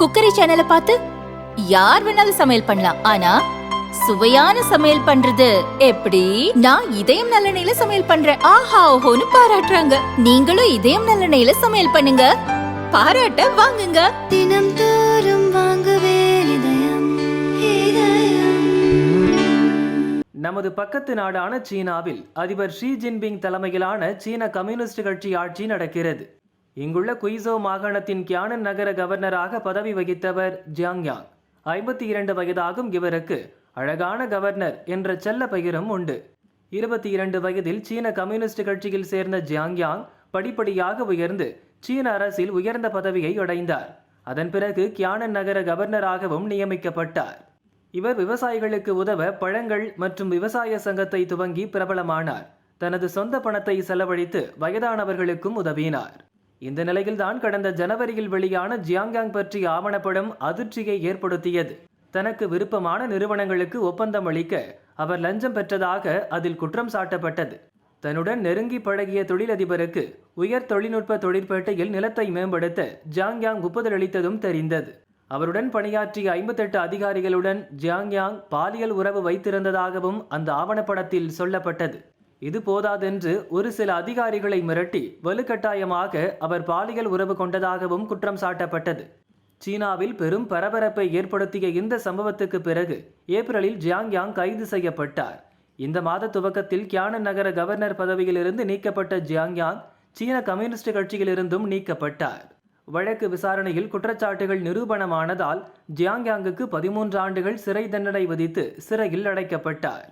Cookery சேனலை பார்த்து யார் வேணாலும் சமையல் பண்ணலாம். ஆனா சுவையான சமையல் பண்றது எப்படி? நான் இதயம் நல்லெண்ணெயில சமையல் பண்றேன். ஆஹா ஓஹோன்னு பாராட்டுறாங்க. நீங்களும் இதயம் நல்லெண்ணெயில சமையல் பண்ணுங்க, பாராட்ட வாங்குங்க. தினம் தோறும் வாங்குவே இதயம் இதயம். நமது பக்கத்து நாடான சீனாவில் அதிபர் ஷி ஜின்பிங் தலைமையிலான சீன கம்யூனிஸ்ட் கட்சி ஆட்சி நடக்கிறது. இங்குள்ள குய்சோ மாகாணத்தின் கியானன் நகர கவர்னராக பதவி வகித்தவர் ஜியாங் யாங். 52 வயதாகும் இவருக்கு அழகான கவர்னர் என்ற செல்ல பெயரும் உண்டு. 22 வயதில் சீன கம்யூனிஸ்ட் கட்சியில் சேர்ந்த ஜியாங் யாங் படிப்படியாக உயர்ந்து சீன அரசில் உயர்ந்த பதவியை அடைந்தார். அதன் பிறகு கியானன் நகர கவர்னராகவும் நியமிக்கப்பட்டார். இவர் விவசாயிகளுக்கு உதவ பழங்கள் மற்றும் விவசாய சங்கத்தை துவங்கி பிரபலமானார். தனது சொந்த பணத்தை செலவழித்து வயதானவர்களுக்கும் உதவினார். இந்த நிலையில்தான் கடந்த ஜனவரியில் வெளியான ஜியாங் யாங் பற்றிய ஆவணப்படம் அதிர்ச்சியை ஏற்படுத்தியது. தனக்கு விருப்பமான நிறுவனங்களுக்கு ஒப்பந்தம் அளிக்க அவர் லஞ்சம் பெற்றதாக அதில் குற்றம் சாட்டப்பட்டது. தன்னுடன் நெருங்கி பழகிய தொழிலதிபருக்கு உயர் தொழில்நுட்ப தொழிற்பேட்டையில் நிலத்தை மேம்படுத்த ஜியாங் யாங் ஒப்புதல் அளித்ததும் தெரிந்தது. அவருடன் பணியாற்றிய 58 அதிகாரிகளுடன் ஜியாங் யாங் பாலியல் உறவு வைத்திருந்ததாகவும் அந்த ஆவணப்படத்தில் சொல்லப்பட்டது. இது போதாதென்று ஒரு சில அதிகாரிகளை மிரட்டி வலுக்கட்டாயமாக அவர் பாலியல் உறவு கொண்டதாகவும் குற்றம் சாட்டப்பட்டது. சீனாவில் பெரும் பரபரப்பை ஏற்படுத்திய இந்த சம்பவத்துக்கு பிறகு ஏப்ரலில் ஜியாங் யாங் கைது செய்யப்பட்டார். இந்த மாத துவக்கத்தில் கியானன் நகர கவர்னர் பதவியிலிருந்து நீக்கப்பட்ட ஜியாங் யாங் சீன கம்யூனிஸ்ட் கட்சியிலிருந்தும் நீக்கப்பட்டார். வழக்கு விசாரணையில் குற்றச்சாட்டுகள் நிரூபணமானதால் ஜியாங் யாங்குக்கு 13 ஆண்டுகள் சிறை தண்டனை விதித்து சிறையில் அடைக்கப்பட்டார்.